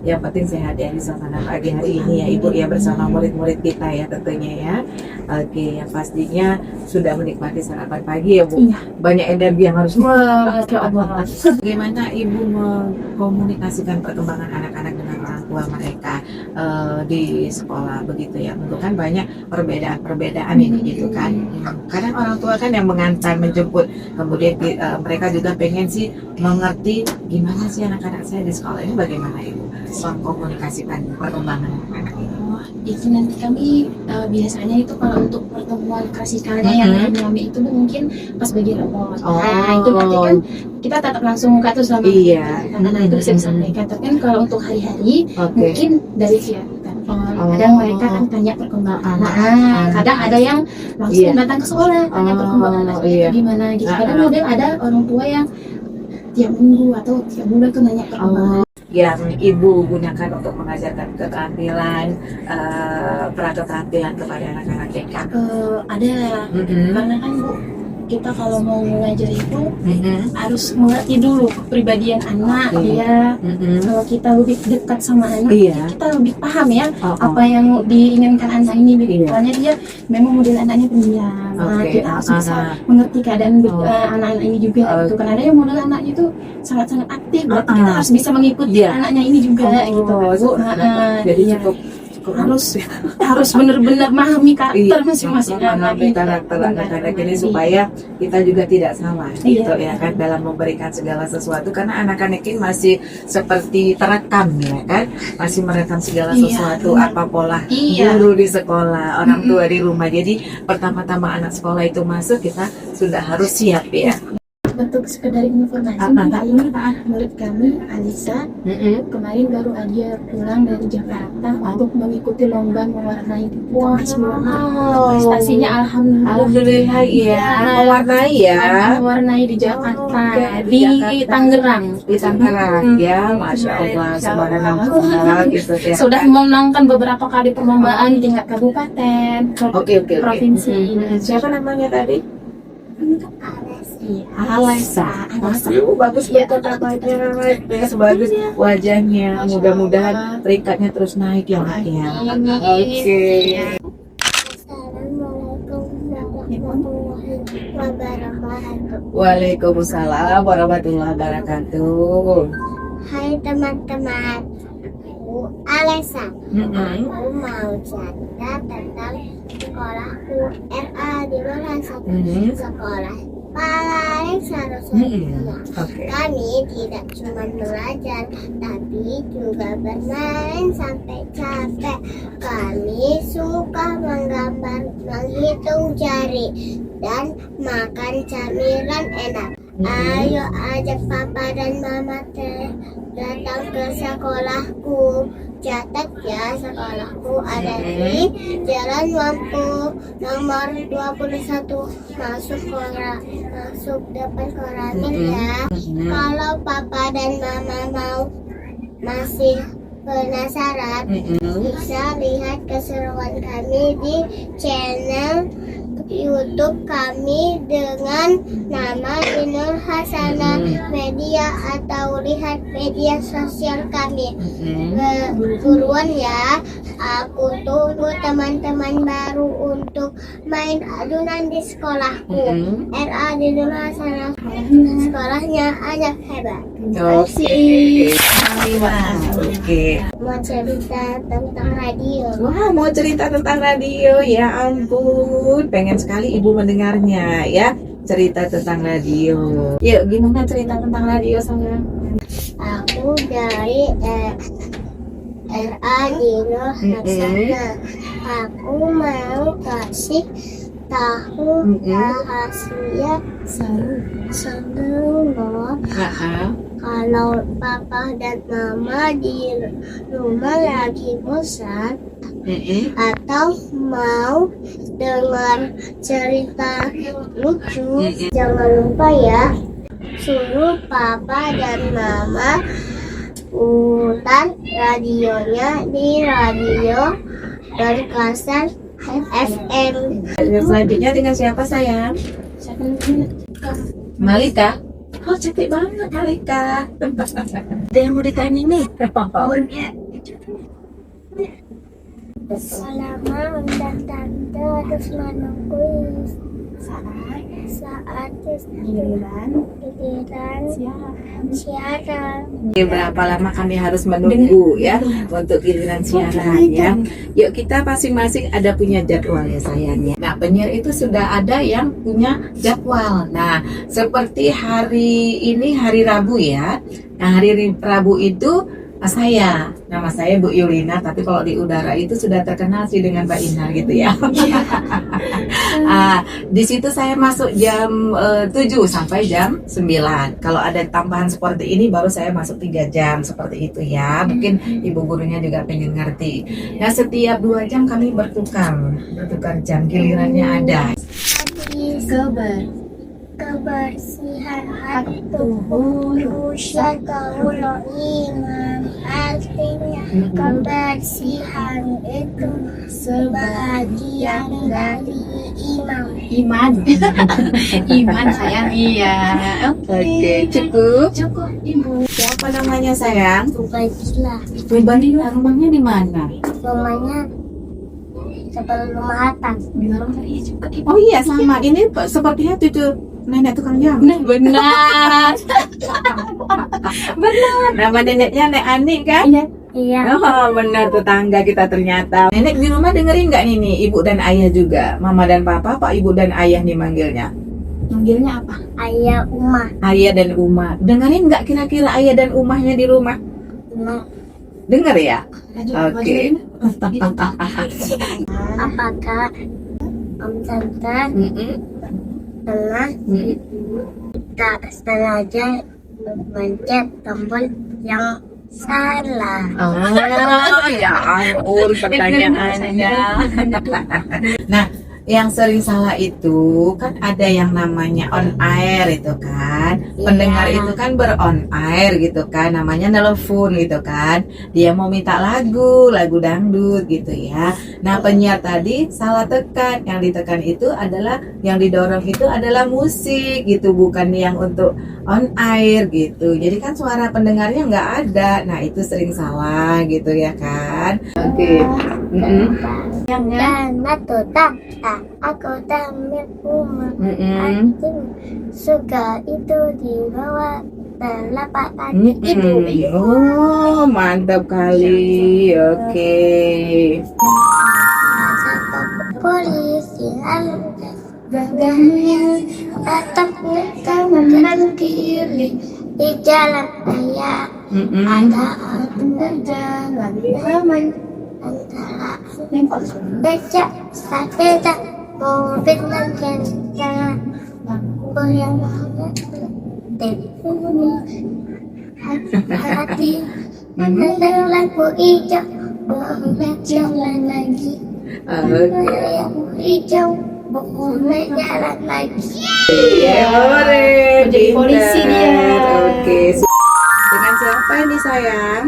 Yang penting sehat ya di suasana pagi hari ini ya Ibu ya, bersama murid-murid kita ya tentunya ya. Oke, yang pastinya sudah menikmati sarapan pagi ya Bu. Iya. Banyak energi yang harus Masya Allah. Bagaimana Ibu mengkomunikasikan perkembangan anak-anak dengan orang tua mereka di sekolah begitu ya? Tentu kan banyak perbedaan ini gitu kan. Kadang orang tua kan yang mengantar, menjemput, kemudian mereka juga pengen sih mengerti gimana sih anak-anak saya di sekolah ini, bagaimana Ibu mengkomunikasikan perkembangan anak-anak ini? Itu nanti kami biasanya itu kalau untuk pertemuan klasikalnya yang rame itu mungkin pas bagi rapor. Nah itu berarti kan kita tatap langsung muka tuh selama anak-anak itu bisa disampaikan. Tapi kan kalau untuk hari-hari mungkin dari via telepon. Kadang mereka kan tanya perkembangan anak. Kadang ada yang langsung datang ke sekolah tanya perkembangan anaknya itu gimana gitu. Kadang model ada orang tua yang tiap minggu atau tiap bulan tuh nanya perkembangan. Yang Ibu gunakan untuk mengajarkan keterampilan, keterampilan kepada anak-anak TK? Ada, karena kan Bu, kita kalau mau mengajar itu harus mengerti dulu kepribadian anak dia. Kalau kita lebih dekat sama anak, kita lebih paham ya apa yang diinginkan anak ini. Soalnya dia memang model anaknya pendiam. Kita harus bisa mengerti keadaan anak-anak ini juga. Itu kan ada yang model anaknya itu sangat-sangat aktif, berarti kita harus bisa mengikuti anaknya ini juga gitu. Jadi cukup harus benar-benar memahami karakter masing-masing memahami karakter anak-anak ini supaya kita juga tidak salah gitu ya kan dalam memberikan segala sesuatu, karena anak-anak ini masih seperti terekam ya kan, masih merekam segala sesuatu, apa pola guru di sekolah, orang tua di rumah. Jadi pertama-tama anak sekolah itu masuk, kita sudah harus siap ya. Untuk sekedar informasi, ini murid kami Alisa kemarin baru aja pulang dari Jakarta untuk mengikuti lomba mewarnai di prestasinya alhamdulillah mewarnai di Jakarta, di Tangerang ya, Masya Allah, subhanallah gitu ya. Sudah memenangkan beberapa kali perlombaan di tingkat kabupaten, provinsi. Siapa namanya tadi? Alisa. Bagus betul namanya, bagus wajahnya. Mudah-mudahan peringkatnya terus naik ya anaknya. Waalaikumsalam warahmatullahi wabarakatuh. Hai teman-teman, aku Alisa. Aku mau cerita tentang sekolahku RA di mana sekolah paling seru-serunya. Kami tidak cuma belajar, tapi juga bermain sampai capek. Kami suka menggambar, menghitung jari, dan makan camilan enak. Ayo ajak papa dan mama datang ke sekolahku. Catat ya, sekolahku ada di Jalan Wampu nomor 21, masuk depan koramil ya. Kalau papa dan mama mau masih penasaran, bisa lihat keseruan kami di channel YouTube kami dengan nama Inul Hasanah Media, atau lihat media sosial kami. Buruan ya, aku tunggu teman-teman baru untuk main adunan di sekolahku. RA Inul Hasanah, sekolahnya anak hebat. Mau cerita tentang radio. Wah, mau cerita tentang radio, ya ampun, pengen sekali ibu mendengarnya ya, cerita tentang radio. Yuk, gimana cerita tentang radio sayang? Aku dari RA Inul Hasanah. Aku mau kasih tahu rahasia seru loh. Kalau papa dan mama di rumah lagi bosan atau mau dengar cerita lucu, jangan lupa ya, suruh papa dan mama putar radionya di radio Berkasan FM. Selanjutnya dengan siapa sayang? Malika? Oh, cantik banget mereka. Ada yang mau ditanya nih? Selama undang tante harus menunggu saat giliran siaran. Berapa lama kami harus menunggu ya untuk giliran siaran ya. Yuk kita masing-masing ada punya jadwal ya sayangnya. Nah penyiar itu sudah ada yang punya jadwal. Nah seperti hari ini hari Rabu ya. Nah hari Rabu itu nama saya Bu Yulina, tapi kalau di udara itu sudah terkenal sih dengan Mbak Ina gitu ya. Di situ saya masuk jam 7 sampai jam 9. Kalau ada tambahan seperti ini baru saya masuk 3 jam seperti itu ya. Mungkin ibu gurunya juga pengen ngerti. Nah setiap 2 jam kami bertukar jam, gilirannya ada. Kebersihan hati usia kaulo iman, artinya kebersihan itu sebagian dari iman. Iman sayang. Iya. Oke, cukup. Cukup ibu. Siapa namanya sayang? Ubaidilah, Ubaidilah, rumahnya di mana? rumahnya sebelum rumah atas. Di lorong tadi juga ibu. Oh iya sama, ini sepertinya cucu nenek tukang jamu. Benar. Benar. Nama neneknya Nek Ani kan? Iya. Oh benar, tetangga kita ternyata. Nenek di rumah dengerin nggak nih ibu dan ayah juga? Mama dan papa, pak ibu dan ayah nih manggilnya? Manggilnya apa? Ayah Uma. Ayah dan Uma. Dengerin nggak kira-kira ayah dan umahnya di rumah? Dengar ya? Oke. Apakah Om Tante pernah tak sengaja mencet tombol yang salah? Oh ya ampun pertanyaannya. Nah yang sering salah itu kan ada yang namanya on air itu kan, pendengar itu kan beron air gitu kan, namanya nelpon gitu kan, dia mau minta lagu dangdut gitu ya. Nah penyiar tadi salah tekan, yang ditekan itu adalah, yang didorong itu adalah musik gitu, bukan yang untuk on air gitu. Jadi kan suara pendengarnya nggak ada, nah itu sering salah gitu ya kan. Oke. Dan aku tampil rumah. Aku suka itu dibawa telapak kaki ibu. Oh mantap kali. Oke. Polisi gagahnya atapnya kanan kiri di jalan raya. Ada jalan ramai antara becak, sepeda, mobil dan kendaraan. Goyang hati mendengar lagu hijau, boleh jalan lagi. Lagu hijau, boleh jalan lagi. Jadi polisi dia. Oke. Dengan siapa ini sayang?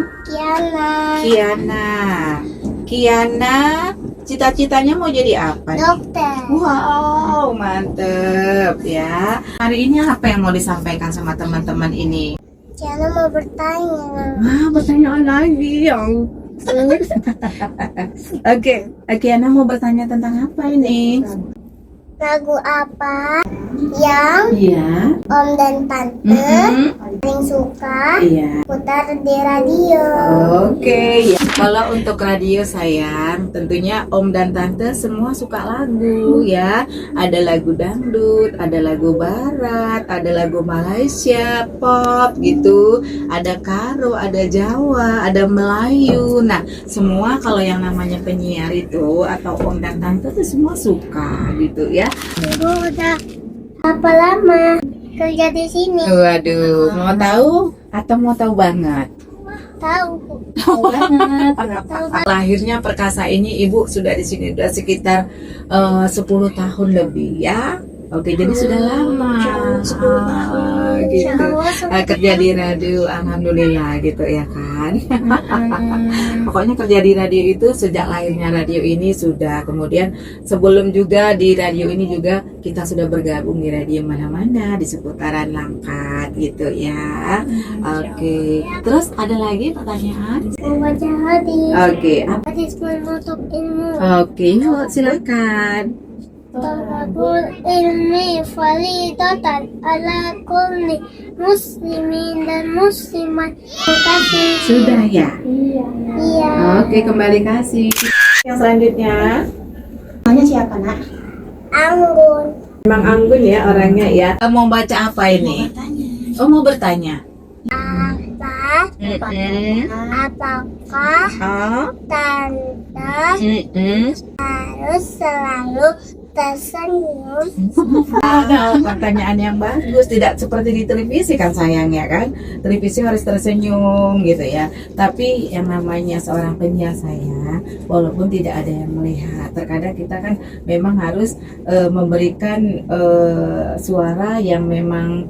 Kiana, cita-citanya mau jadi apa nih? Dokter. Wow, mantep ya. Hari ini apa yang mau disampaikan sama teman-teman ini? Kiana mau bertanya. Pertanyaan lagi yang. Oke, Kiana mau bertanya tentang apa ini? Lagu apa yang Om dan Tante paling suka putar di radio? Oke, ya. Kalau untuk radio sayang, tentunya Om dan Tante semua suka lagu ya. Ada lagu dangdut, ada lagu barat, ada lagu Malaysia, pop gitu, ada karo, ada Jawa, ada Melayu. Nah, semua kalau yang namanya penyiar itu atau Om dan Tante itu semua suka gitu ya. Ibu udah berapa lama kerja di sini? Waduh, mau tahu atau mau tahu banget? Tahu. Lahirnya perkasa ini ibu sudah di sini sudah sekitar 10 tahun lebih ya. Oke, jadi sudah lama. 10 tahun. Gitu. Sama Kerja di radio, alhamdulillah gitu ya kan. Pokoknya kerja di radio itu sejak lahirnya radio ini sudah. Kemudian sebelum juga di radio ini juga kita sudah bergabung di radio mana-mana di seputaran Langkat gitu ya. Oke. Terus ada lagi pertanyaan? membaca hadis. Oke, apa? Hadis menutup ilmu. Oke, yuk silakan. Talabul ilmi fariidatan ala kulli muslimin dan muslimat. Terima kasih. Sudah ya? Iya. Oke, kembali kasih. Yang selanjutnya, Namanya siapa, Nak? Anggun. Memang Anggun ya orangnya ya. Mau baca apa ini? Oh, mau bertanya. Apa? Apakah Oh, tanda harus selalu tersenyum? pertanyaan yang bagus. Tidak seperti di televisi kan sayang ya kan. Televisi harus tersenyum gitu ya. Tapi yang namanya seorang penyiar saya, walaupun tidak ada yang melihat, terkadang kita kan memang harus memberikan suara yang memang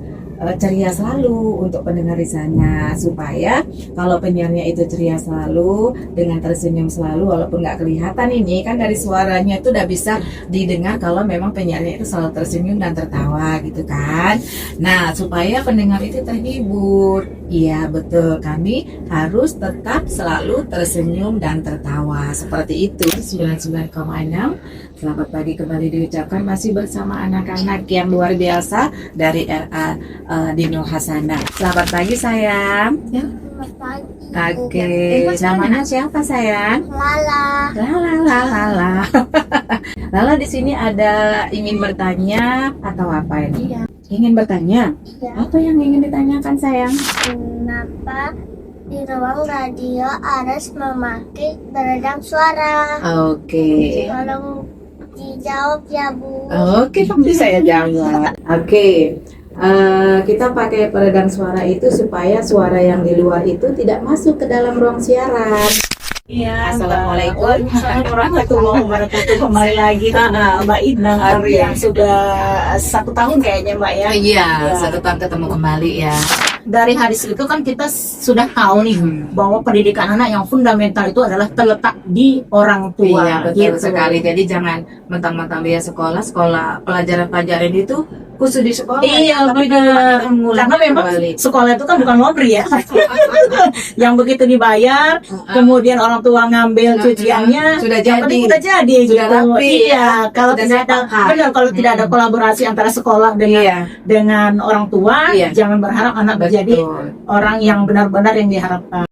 ceria selalu untuk pendengar di sana, supaya kalau penyiarnya itu ceria selalu dengan tersenyum selalu walaupun nggak kelihatan, ini kan dari suaranya itu udah bisa didengar kalau memang penyiarnya itu selalu tersenyum dan tertawa gitu kan. Nah, supaya pendengar itu terhibur, iya betul, kami harus tetap selalu tersenyum dan tertawa seperti itu. 99,6. Selamat pagi kembali diucapkan, masih bersama anak-anak yang luar biasa dari RA Dino Hasanah. Selamat pagi sayang. Selamat pagi. Oke, namanya siapa sayang? Lala. Lala. Lala di sini ada ingin bertanya atau apa ini? Iya. Ingin bertanya? Ya. Apa yang ingin ditanyakan sayang? Kenapa di ruang radio harus memakai peredam suara? Oke. Tolong dijawab ya, Bu. Oke, bisa ya jawab. Oke. Kita pakai peredam suara itu supaya suara yang di luar itu tidak masuk ke dalam ruang siaran. Iya, Assalamualaikum. warahmatullahi wabarakatuh. Kembali lagi Mbak Inang Oke. yang sudah 1 tahun kayaknya Mbak ya. Iya, Ya. satu tahun ketemu kembali ya. Dari hadis itu kan kita sudah tahu nih bahwa pendidikan anak yang fundamental itu adalah terletak di orang tua. Iya, betul gitu. sekali. Jadi jangan mentang-mentang dia sekolah pelajaran-pelajaran itu khusus di sekolah. Iya, tapi benar. juga mengulang Karena memang kembali. sekolah itu kan bukan laundry ya. Yang begitu dibayar, kemudian orang tua ngambil cuciannya, Sudah yang penting jadi. udah jadi Sudah gitu. rapi, Iya, kalau Sudah tidak ada sepakat. benar, kalau tidak ada kolaborasi antara sekolah dengan Iya, dengan orang tua, Iya. jangan berharap anak menjadi betul. orang yang benar-benar yang diharapkan.